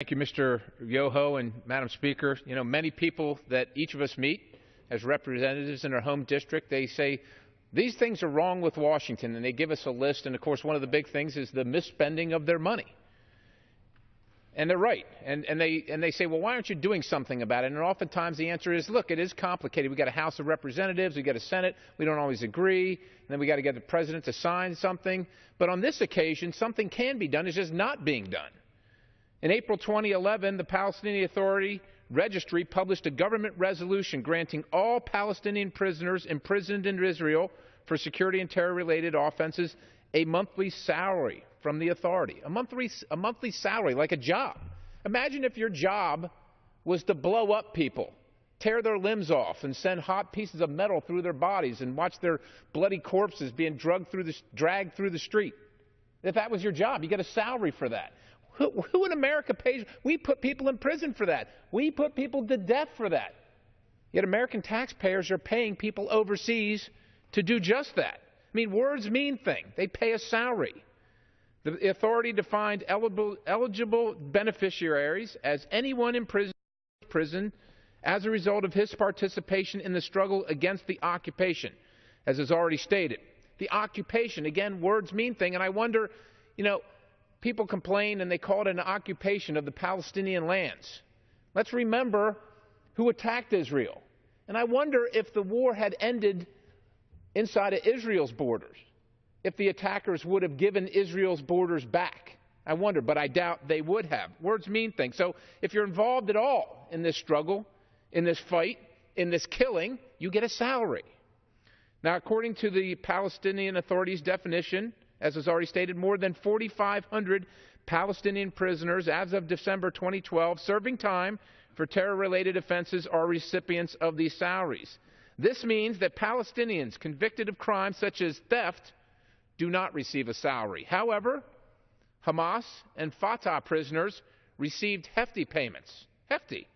Thank you, Mr. Yoho and Madam Speaker. You know, many people that each of us meet as representatives in our home district, they say these things are wrong with Washington, and they give us a list. And of course, one of the big things is the misspending of their money. And they're right. And they say, well, why aren't you doing something about it? And oftentimes the answer is, look, it is complicated. We've got a House of Representatives, we've got a Senate, we don't always agree, and then we've got to get the President to sign something. But on this occasion, something can be done. It's just not being done. In April 2011, the Palestinian Authority Registry published a government resolution granting all Palestinian prisoners imprisoned in Israel for security and terror-related offenses a monthly salary from the authority. A monthly salary, like a job. Imagine if your job was to blow up people, tear their limbs off, and send hot pieces of metal through their bodies and watch their bloody corpses being dragged through the street. If that was your job, you get a salary for that. Who in America pays? We put people in prison for that. We put people to death for that. Yet American taxpayers are paying people overseas to do just that. I mean, words mean things. They pay a salary. The authority defined eligible beneficiaries as anyone in prison as a result of his participation in the struggle against the occupation, as is already stated. The occupation, again, words mean things, and I wonder, you know, people complain and they call it an occupation of the Palestinian lands. Let's remember who attacked Israel. And I wonder if the war had ended inside of Israel's borders, if the attackers would have given Israel's borders back. I wonder, but I doubt they would have. Words mean things. So if you're involved at all in this struggle, in this fight, in this killing, you get a salary. Now, according to the Palestinian Authority's definition, as was already stated, more than 4,500 Palestinian prisoners as of December 2012 serving time for terror-related offenses are recipients of these salaries. This means that Palestinians convicted of crimes such as theft do not receive a salary. However, Hamas and Fatah prisoners received hefty payments. Hefty.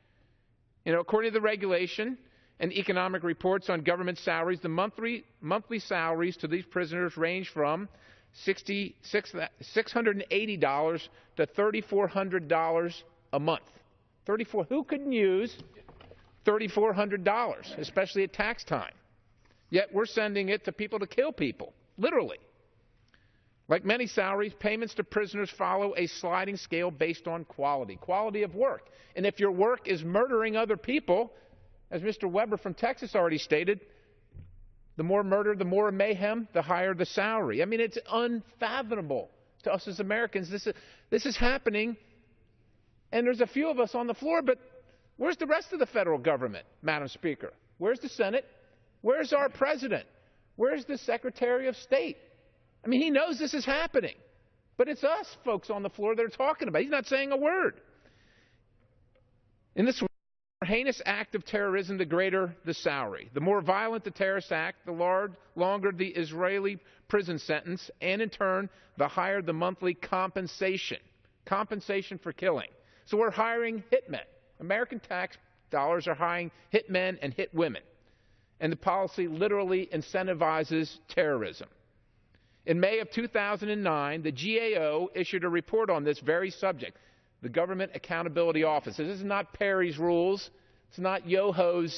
You know, according to the regulation and economic reports on government salaries, the monthly salaries to these prisoners range from $680 to $3,400 a month. Who couldn't use $3,400, especially at tax time? Yet we're sending it to people to kill people, literally. Like many salaries, payments to prisoners follow a sliding scale based on quality of work. And if your work is murdering other people, as Mr. Weber from Texas already stated, the more murder, the more mayhem, the higher the salary. I mean, it's unfathomable to us as Americans. This is happening, and there's a few of us on the floor, but where's the rest of the federal government, Madam Speaker? Where's the Senate? Where's our President? Where's the Secretary of State? I mean, he knows this is happening, but it's us folks on the floor that are talking about it. He's not saying a word. In this heinous act of terrorism, the greater the salary. The more violent the terrorist act, the longer the Israeli prison sentence, and in turn, the higher the monthly compensation for killing. So we're hiring hitmen. American tax dollars are hiring hitmen and hit women. And the policy literally incentivizes terrorism. In May of 2009, the GAO issued a report on this very subject. The Government Accountability Office. This is not Perry's rules. It's not Yoho's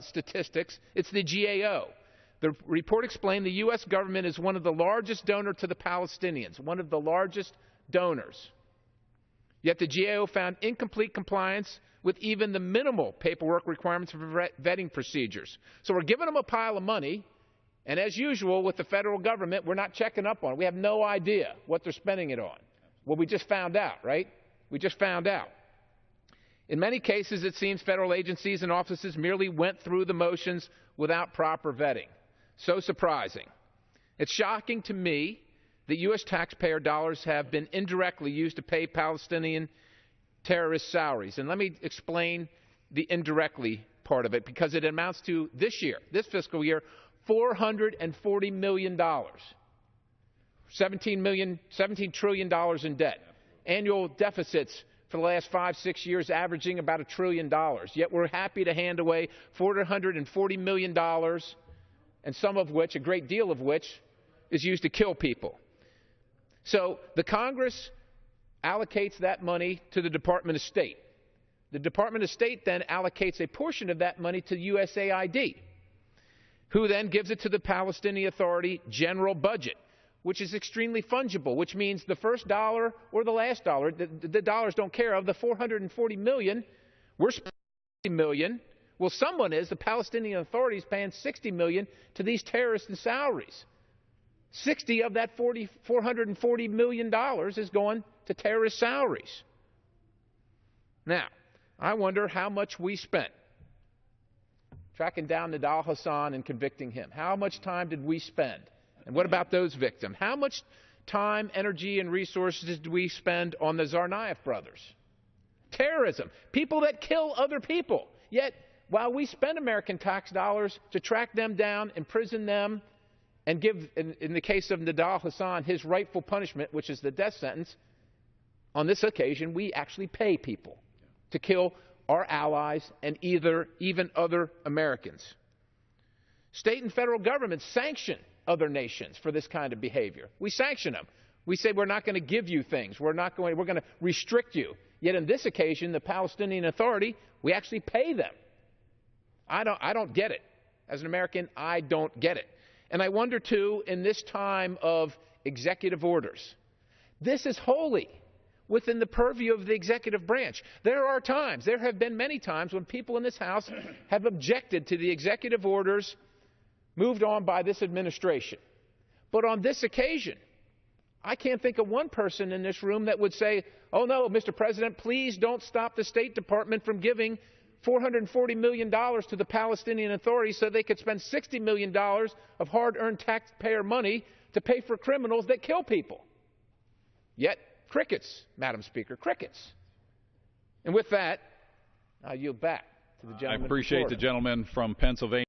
statistics. It's the GAO. The report explained the U.S. government is one of the largest donors to the Palestinians, one of the largest donors. Yet the GAO found incomplete compliance with even the minimal paperwork requirements for vetting procedures. So we're giving them a pile of money, and as usual with the federal government, we're not checking up on it. We have no idea what they're spending it on. Well, we just found out, right? We just found out. In many cases, it seems federal agencies and offices merely went through the motions without proper vetting. So surprising. It's shocking to me that U.S. taxpayer dollars have been indirectly used to pay Palestinian terrorist salaries. And let me explain the indirectly part of it, because it amounts to this fiscal year, $440 million. $17 trillion in debt. Annual deficits for the last 5-6 years averaging about $1 trillion. Yet we're happy to hand away $440 million, and some of which, a great deal of which, is used to kill people. So the Congress allocates that money to the Department of State. The Department of State then allocates a portion of that money to USAID, who then gives it to the Palestinian Authority general budget, which is extremely fungible, which means the first dollar or the last dollar, the dollars don't care of, the $440 million, we're spending $60 million. Well, someone is, the Palestinian Authority is paying $60 million to these terrorists in salaries. 60 of that $440 million is going to terrorist salaries. Now, I wonder how much we spent tracking down Nidal Hasan and convicting him. How much time did we spend? And what about those victims? How much time, energy, and resources did we spend on the Tsarnaev brothers? Terrorism. People that kill other people. Yet, while we spend American tax dollars to track them down, imprison them, and give, in the case of Nidal Hasan, his rightful punishment, which is the death sentence, on this occasion, we actually pay people to kill our allies and even other Americans. State and federal governments sanction other nations for this kind of behavior. We sanction them. We say we're not going to give you things. We're going to restrict you. Yet on this occasion, the Palestinian Authority, we actually pay them. I don't get it. As an American, I don't get it. And I wonder, too, in this time of executive orders, this is wholly within the purview of the executive branch. There have been many times when people in this House have objected to the executive orders moved on by this administration. But on this occasion, I can't think of one person in this room that would say, oh no, Mr. President, please don't stop the State Department from giving $440 million to the Palestinian Authority so they could spend $60 million of hard-earned taxpayer money to pay for criminals that kill people. Yet, crickets, Madam Speaker, crickets. And with that, I yield back to the gentleman. I appreciate the gentleman from Pennsylvania.